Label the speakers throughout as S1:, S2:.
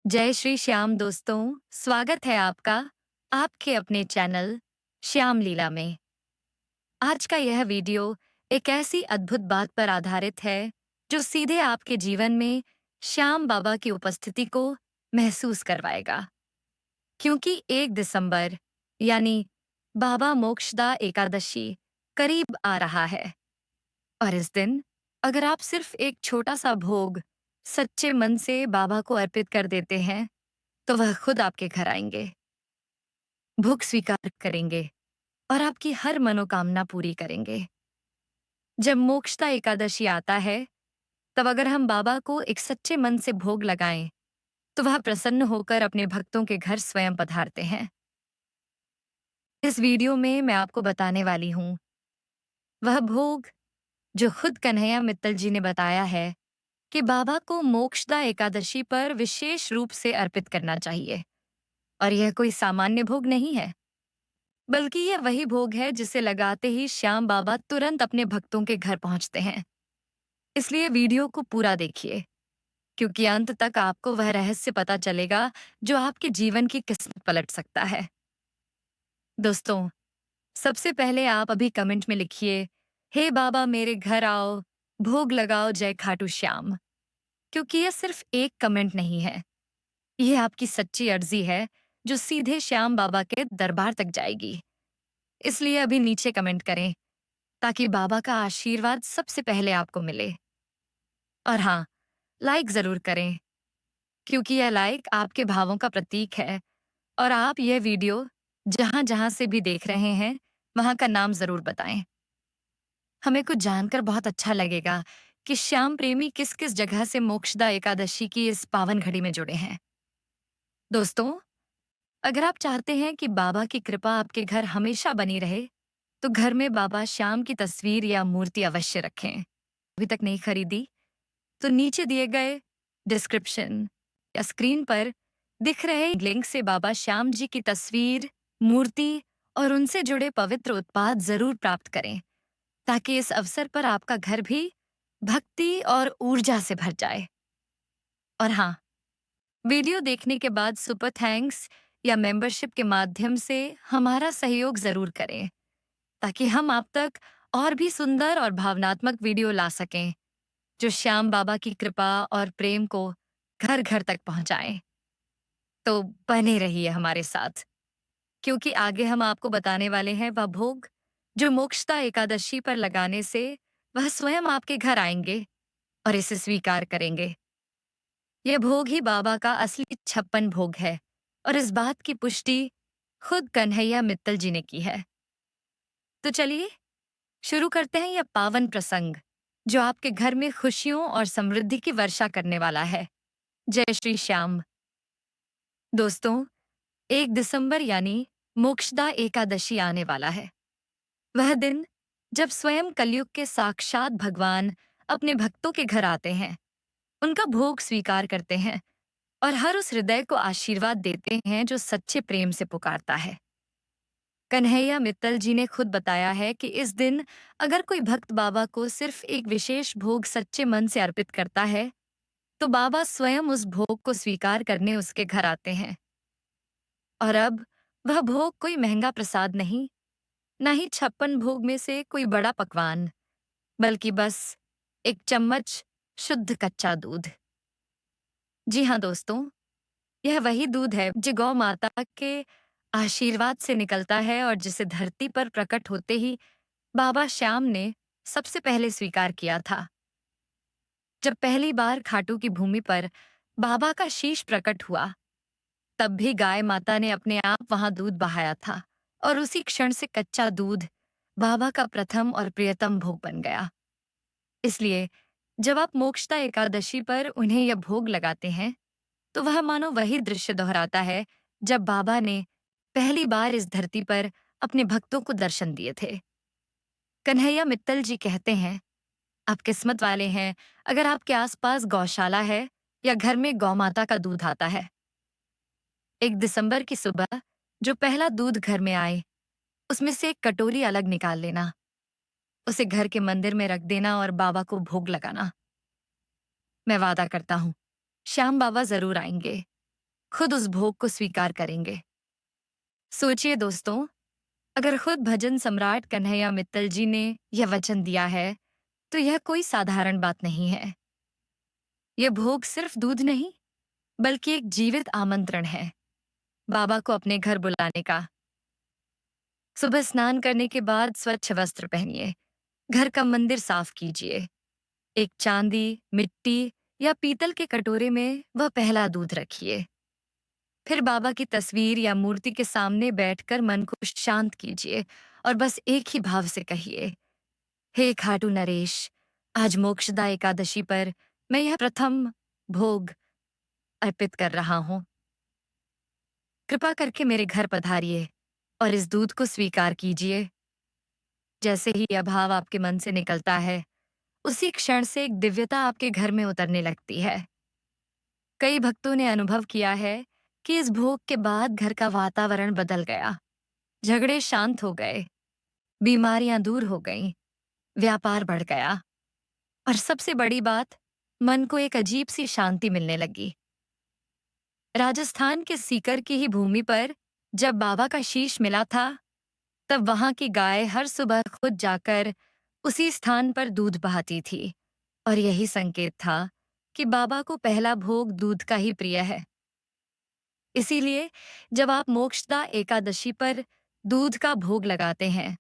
S1: जय श्री श्याम दोस्तों, स्वागत है आपका आपके अपने चैनल श्याम लीला में। आज का यह वीडियो एक ऐसी अद्भुत बात पर आधारित है जो सीधे आपके जीवन में श्याम बाबा की उपस्थिति को महसूस करवाएगा। क्योंकि 1 दिसंबर यानी बाबा मोक्षदा एकादशी करीब आ रहा है और इस दिन अगर आप सिर्फ एक छोटा सा भोग सच्चे मन से बाबा को अर्पित कर देते हैं तो वह खुद आपके घर आएंगे, भूख स्वीकार करेंगे और आपकी हर मनोकामना पूरी करेंगे। जब मोक्षदा एकादशी आता है, तब अगर हम बाबा को एक सच्चे मन से भोग लगाएं, तो वह प्रसन्न होकर अपने भक्तों के घर स्वयं पधारते हैं। इस वीडियो में मैं आपको बताने वाली हूँ वह भोग जो खुद कन्हैया मित्तल जी ने बताया है कि बाबा को मोक्षदा एकादशी पर विशेष रूप से अर्पित करना चाहिए। और यह कोई सामान्य भोग नहीं है, बल्कि यह वही भोग है जिसे लगाते ही श्याम बाबा तुरंत अपने भक्तों के घर पहुंचते हैं। इसलिए वीडियो को पूरा देखिए, क्योंकि अंत तक आपको वह रहस्य पता चलेगा जो आपके जीवन की किस्मत पलट सकता है। दोस्तों, सबसे पहले आप अभी कमेंट में लिखिए, हे बाबा मेरे घर आओ, भोग लगाओ जय खाटू श्याम। क्योंकि यह सिर्फ एक कमेंट नहीं है, यह आपकी सच्ची अर्जी है जो सीधे श्याम बाबा के दरबार तक जाएगी। इसलिए अभी नीचे कमेंट करें ताकि बाबा का आशीर्वाद सबसे पहले आपको मिले। और हाँ, लाइक जरूर करें, क्योंकि यह लाइक आपके भावों का प्रतीक है और आप यह वीडियो जहां जहां से भी देख रहे हैं, वहां का नाम जरूर बताएं। हमें कुछ जानकर बहुत अच्छा लगेगा कि श्याम प्रेमी किस किस जगह से मोक्षदा एकादशी की इस पावन घड़ी में जुड़े हैं। दोस्तों, अगर आप चाहते हैं कि बाबा की कृपा आपके घर हमेशा बनी रहे, तो घर में बाबा श्याम की तस्वीर या मूर्ति अवश्य रखें। अभी तक नहीं खरीदी तो नीचे दिए गए डिस्क्रिप्शन या स्क्रीन पर दिख रहे लिंक से बाबा श्याम जी की तस्वीर, मूर्ति और उनसे जुड़े पवित्र उत्पाद जरूर प्राप्त करें, ताकि इस अवसर पर आपका घर भी भक्ति और ऊर्जा से भर जाए। और हाँ, वीडियो देखने के बाद सुपर थैंक्स या मेंबरशिप के माध्यम से हमारा सहयोग जरूर करें, ताकि हम आप तक और भी सुंदर और भावनात्मक वीडियो ला सकें जो श्याम बाबा की कृपा और प्रेम को घर घर तक पहुंचाएं। तो बने रहिए हमारे साथ, क्योंकि आगे हम आपको बताने वाले हैं वह भोग जो मोक्षदा एकादशी पर लगाने से वह स्वयं आपके घर आएंगे और इसे स्वीकार करेंगे। यह भोग ही बाबा का असली 56 भोग है और इस बात की पुष्टि खुद कन्हैया मित्तल जी ने की है। तो चलिए शुरू करते हैं यह पावन प्रसंग जो आपके घर में खुशियों और समृद्धि की वर्षा करने वाला है। जय श्री श्याम। दोस्तों, 1 दिसंबर यानी मोक्षदा एकादशी आने वाला है। वह दिन जब स्वयं कलयुग के साक्षात भगवान अपने भक्तों के घर आते हैं, उनका भोग स्वीकार करते हैं और हर उस हृदय को आशीर्वाद देते हैं जो सच्चे प्रेम से पुकारता है। कन्हैया मित्तल जी ने खुद बताया है कि इस दिन अगर कोई भक्त बाबा को सिर्फ एक विशेष भोग सच्चे मन से अर्पित करता है, तो बाबा स्वयं उस भोग को स्वीकार करने उसके घर आते हैं। और अब वह भोग कोई महंगा प्रसाद नहीं, ना ही 56 भोग में से कोई बड़ा पकवान, बल्कि बस एक चम्मच शुद्ध कच्चा दूध। जी हाँ दोस्तों, यह वही दूध है जो गौ माता के आशीर्वाद से निकलता है और जिसे धरती पर प्रकट होते ही बाबा श्याम ने सबसे पहले स्वीकार किया था। जब पहली बार खाटू की भूमि पर बाबा का शीश प्रकट हुआ, तब भी गाय माता ने अपने आप वहां दूध बहाया था और उसी क्षण से कच्चा दूध बाबा का प्रथम और प्रियतम भोग बन गया। इसलिए जब आप मोक्षदा एकादशी पर उन्हें यह भोग लगाते हैं, तो वह मानो वही दृश्य दोहराता है जब बाबा ने पहली बार इस धरती पर अपने भक्तों को दर्शन दिए थे। कन्हैया मित्तल जी कहते हैं, आप किस्मत वाले हैं अगर आपके आसपास गौशाला है या घर में गौ माता का दूध आता है। 1 दिसंबर की सुबह जो पहला दूध घर में आए, उसमें से एक कटोरी अलग निकाल लेना, उसे घर के मंदिर में रख देना और बाबा को भोग लगाना। मैं वादा करता हूँ, श्याम बाबा जरूर आएंगे खुद उस भोग को स्वीकार करेंगे। सोचिए दोस्तों, अगर खुद भजन सम्राट कन्हैया मित्तल जी ने यह वचन दिया है, तो यह कोई साधारण बात नहीं है। यह भोग सिर्फ दूध नहीं, बल्कि एक जीवित आमंत्रण है बाबा को अपने घर बुलाने का। सुबह स्नान करने के बाद स्वच्छ वस्त्र पहनिए, घर का मंदिर साफ कीजिए। एक चांदी, मिट्टी या पीतल के कटोरे में वह पहला दूध रखिए। फिर बाबा की तस्वीर या मूर्ति के सामने बैठकर मन को शांत कीजिए और बस एक ही भाव से कहिए, हे खाटू नरेश, आज मोक्षदा एकादशी पर मैं यह प्रथम भोग अर्पित कर रहा हूँ। कृपा करके मेरे घर पधारिए और इस दूध को स्वीकार कीजिए। जैसे ही यह भाव आपके मन से निकलता है, उसी क्षण से एक दिव्यता आपके घर में उतरने लगती है। कई भक्तों ने अनुभव किया है कि इस भोग के बाद घर का वातावरण बदल गया। झगड़े शांत हो गए, बीमारियां दूर हो गईं, व्यापार बढ़ गया और सबसे बड़ी बात, मन को एक अजीब सी शांति मिलने लगी। राजस्थान के सीकर की ही भूमि पर जब बाबा का शीश मिला था, तब वहां की गाय हर सुबह खुद जाकर उसी स्थान पर दूध बहाती थी और यही संकेत था कि बाबा को पहला भोग दूध का ही प्रिय है। इसीलिए जब आप मोक्षदा एकादशी पर दूध का भोग लगाते हैं,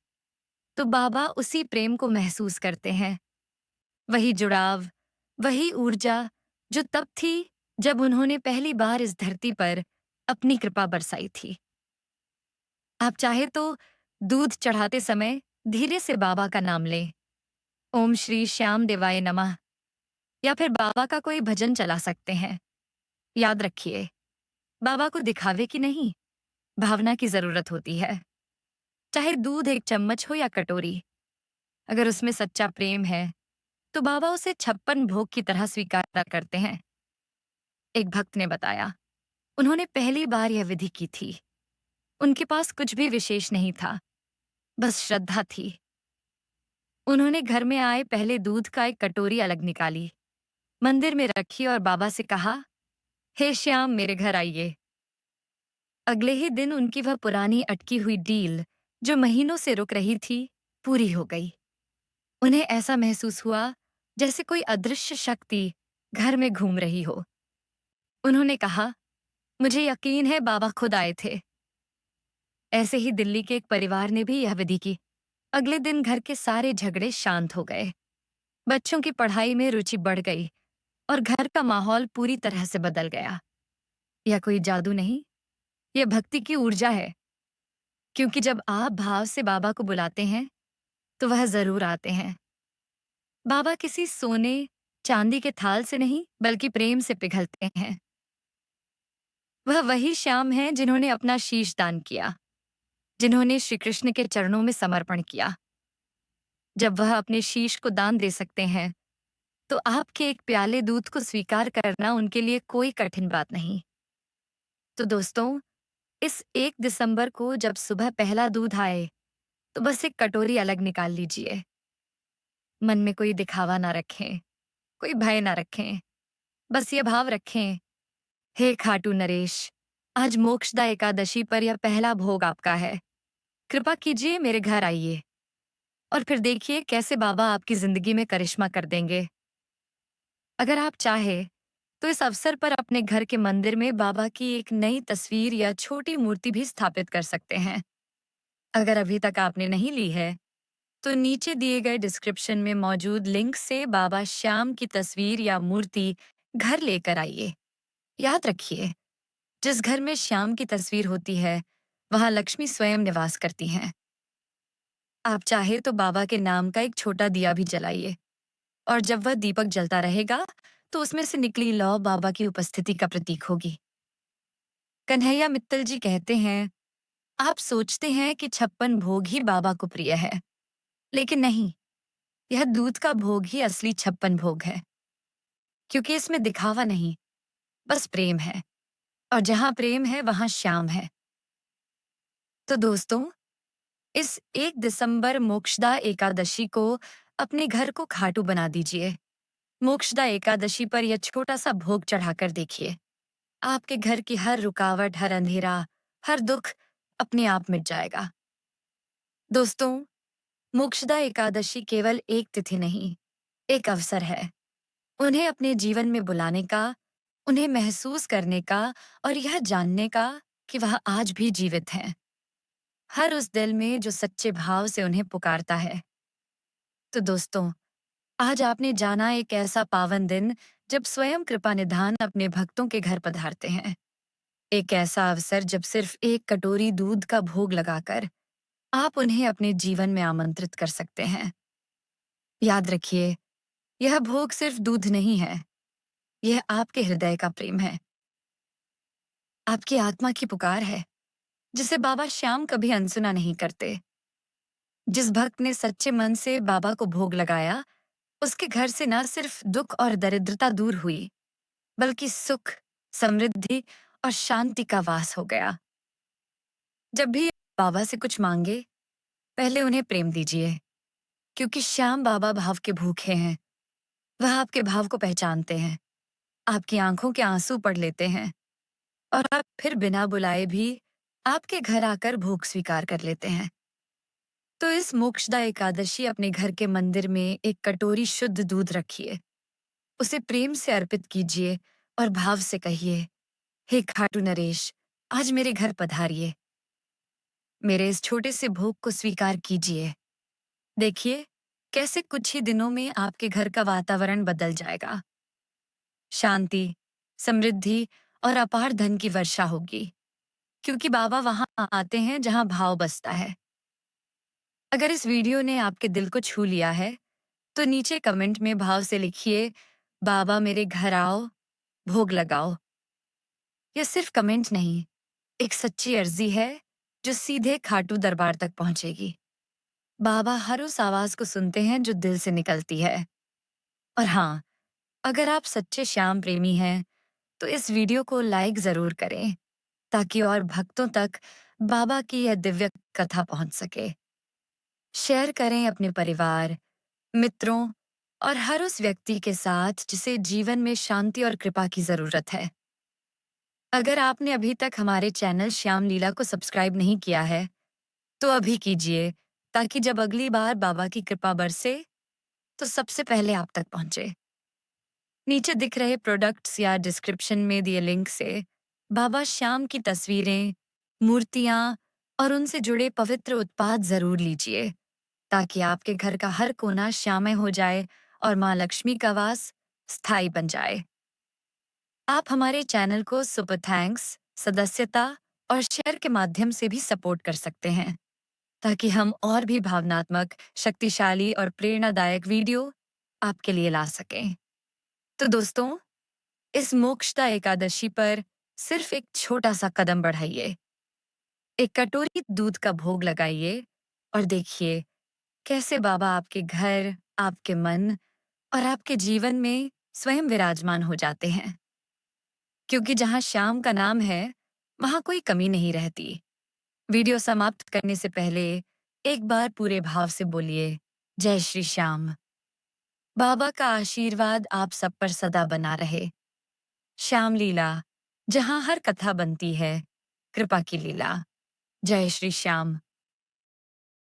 S1: तो बाबा उसी प्रेम को महसूस करते हैं। वही जुड़ाव, वही ऊर्जा जो तब थी जब उन्होंने पहली बार इस धरती पर अपनी कृपा बरसाई थी। आप चाहे तो दूध चढ़ाते समय धीरे से बाबा का नाम लें, ओम श्री श्याम देवाय नमः, या फिर बाबा का कोई भजन चला सकते हैं। याद रखिए, बाबा को दिखावे की नहीं, भावना की जरूरत होती है। चाहे दूध एक चम्मच हो या कटोरी, अगर उसमें सच्चा प्रेम है, तो बाबा उसे 56 भोग की तरह स्वीकार करते हैं। एक भक्त ने बताया, उन्होंने पहली बार यह विधि की थी। उनके पास कुछ भी विशेष नहीं था, बस श्रद्धा थी। उन्होंने घर में आए पहले दूध का एक कटोरी अलग निकाली, मंदिर में रखी और बाबा से कहा, हे श्याम मेरे घर आइए। अगले ही दिन उनकी वह पुरानी अटकी हुई डील, जो महीनों से रुक रही थी, पूरी हो गई। उन्हें ऐसा महसूस हुआ जैसे कोई अदृश्य शक्ति घर में घूम रही हो। उन्होंने कहा, मुझे यकीन है बाबा खुद आए थे। ऐसे ही दिल्ली के एक परिवार ने भी यह विधि की। अगले दिन घर के सारे झगड़े शांत हो गए। बच्चों की पढ़ाई में रुचि बढ़ गई और घर का माहौल पूरी तरह से बदल गया। यह कोई जादू नहीं, यह भक्ति की ऊर्जा है। क्योंकि जब आप भाव से बाबा को बुलाते हैं, तो वह जरूर आते हैं। बाबा किसी सोने, चांदी के थाल से नहीं, बल्कि प्रेम से पिघलते हैं। वह वही श्याम हैं जिन्होंने अपना शीश दान किया, जिन्होंने श्री कृष्ण के चरणों में समर्पण किया। जब वह अपने शीश को दान दे सकते हैं, तो आपके एक प्याले दूध को स्वीकार करना उनके लिए कोई कठिन बात नहीं। तो दोस्तों, इस 1 दिसंबर को जब सुबह पहला दूध आए, तो बस एक कटोरी अलग निकाल लीजिए। मन में कोई दिखावा ना रखें, कोई भय ना रखें। बस ये भाव रखें, हे खाटू नरेश, आज मोक्षदा एकादशी पर यह पहला भोग आपका है। कृपा कीजिए मेरे घर आइए और फिर देखिए कैसे बाबा आपकी जिंदगी में करिश्मा कर देंगे। अगर आप चाहे तो इस अवसर पर अपने घर के मंदिर में बाबा की एक नई तस्वीर या छोटी मूर्ति भी स्थापित कर सकते हैं। अगर अभी तक आपने नहीं ली है, तो नीचे दिए गए डिस्क्रिप्शन में मौजूद लिंक से बाबा श्याम की तस्वीर या मूर्ति घर लेकर आइए। याद रखिए, जिस घर में श्याम की तस्वीर होती है, वहां लक्ष्मी स्वयं निवास करती हैं। आप चाहे तो बाबा के नाम का एक छोटा दिया भी जलाइए और जब वह दीपक जलता रहेगा, तो उसमें से निकली लौ बाबा की उपस्थिति का प्रतीक होगी। कन्हैया मित्तल जी कहते हैं, आप सोचते हैं कि 56 भोग ही बाबा को प्रिय है, लेकिन नहीं, यह दूध का भोग ही असली 56 भोग है। क्योंकि इसमें दिखावा नहीं, बस प्रेम है, और जहां प्रेम है वहां श्याम है। तो दोस्तों, इस 1 दिसंबर मोक्षदा एकादशी को अपने घर को खाटू बना दीजिए। मोक्षदा एकादशी पर यह छोटा सा भोग चढ़ाकर देखिए। आपके घर की हर रुकावट, हर अंधेरा, हर दुख अपने आप मिट जाएगा। दोस्तों, मोक्षदा एकादशी केवल एक तिथि नहीं, एक अवसर है। उन्हें अपने जीवन में बुलाने का, उन्हें महसूस करने का और यह जानने का कि वह आज भी जीवित हैं। हर उस दिल में जो सच्चे भाव से उन्हें पुकारता है। तो दोस्तों, आज आपने जाना एक ऐसा पावन दिन जब स्वयं कृपा निधान अपने भक्तों के घर पधारते हैं। एक ऐसा अवसर जब सिर्फ एक कटोरी दूध का भोग लगाकर आप उन्हें अपने जीवन में आमंत्रित कर सकते हैं। याद रखिए, यह भोग सिर्फ दूध नहीं है, यह आपके हृदय का प्रेम है, आपकी आत्मा की पुकार है, जिसे बाबा श्याम कभी अनसुना नहीं करते। जिस भक्त ने सच्चे मन से बाबा को भोग लगाया, उसके घर से न सिर्फ दुख और दरिद्रता दूर हुई, बल्कि सुख, समृद्धि और शांति का वास हो गया। जब भी बाबा से कुछ मांगे, पहले उन्हें प्रेम दीजिए, क्योंकि श्याम बाबा भाव के भूखे हैं। वह आपके भाव को पहचानते हैं, आपकी आंखों के आंसू पढ़ लेते हैं और आप फिर बिना बुलाए भी आपके घर आकर भोग स्वीकार कर लेते हैं। तो इस मोक्षदा एकादशी अपने घर के मंदिर में एक कटोरी शुद्ध दूध रखिए, उसे प्रेम से अर्पित कीजिए और भाव से कहिए, हे खाटू नरेश, आज मेरे घर पधारिए, मेरे इस छोटे से भोग को स्वीकार कीजिए। देखिए, कैसे कुछ ही दिनों में आपके घर का वातावरण बदल जाएगा। शांति, समृद्धि और अपार धन की वर्षा होगी, क्योंकि बाबा वहां आते हैं जहां भाव बसता है। अगर इस वीडियो ने आपके दिल को छू लिया है, तो नीचे कमेंट में भाव से लिखिए, बाबा मेरे घर आओ, भोग लगाओ। यह सिर्फ कमेंट नहीं, एक सच्ची अर्जी है जो सीधे खाटू दरबार तक पहुंचेगी। बाबा हर उस आवाज को सुनते हैं जो दिल से निकलती है। और हाँ, अगर आप सच्चे श्याम प्रेमी हैं, तो इस वीडियो को लाइक जरूर करें, ताकि और भक्तों तक बाबा की यह दिव्य कथा पहुंच सके। शेयर करें अपने परिवार, मित्रों और हर उस व्यक्ति के साथ जिसे जीवन में शांति और कृपा की जरूरत है। अगर आपने अभी तक हमारे चैनल श्याम लीला को सब्सक्राइब नहीं किया है, तो अभी कीजिए, ताकि जब अगली बार बाबा की कृपा बरसे, तो सबसे पहले आप तक पहुंचे। नीचे दिख रहे प्रोडक्ट्स या डिस्क्रिप्शन में दिए लिंक से बाबा श्याम की तस्वीरें, मूर्तियां और उनसे जुड़े पवित्र उत्पाद जरूर लीजिए, ताकि आपके घर का हर कोना श्यामय हो जाए और माँ लक्ष्मी का वास स्थायी बन जाए। आप हमारे चैनल को सुपर थैंक्स, सदस्यता और शेयर के माध्यम से भी सपोर्ट कर सकते हैं, ताकि हम और भी भावनात्मक, शक्तिशाली और प्रेरणादायक वीडियो आपके लिए ला सकें। तो दोस्तों, इस मोक्षदा एकादशी पर सिर्फ एक छोटा सा कदम बढ़ाइए, एक कटोरी दूध का भोग लगाइए और देखिए कैसे बाबा आपके घर, आपके मन और आपके जीवन में स्वयं विराजमान हो जाते हैं। क्योंकि जहां श्याम का नाम है, वहां कोई कमी नहीं रहती। वीडियो समाप्त करने से पहले एक बार पूरे भाव से बोलिए, जय श्री श्याम। बाबा का आशीर्वाद आप सब पर सदा बना रहे। श्याम लीला, जहां हर कथा बनती है कृपा की लीला। जय श्री श्याम।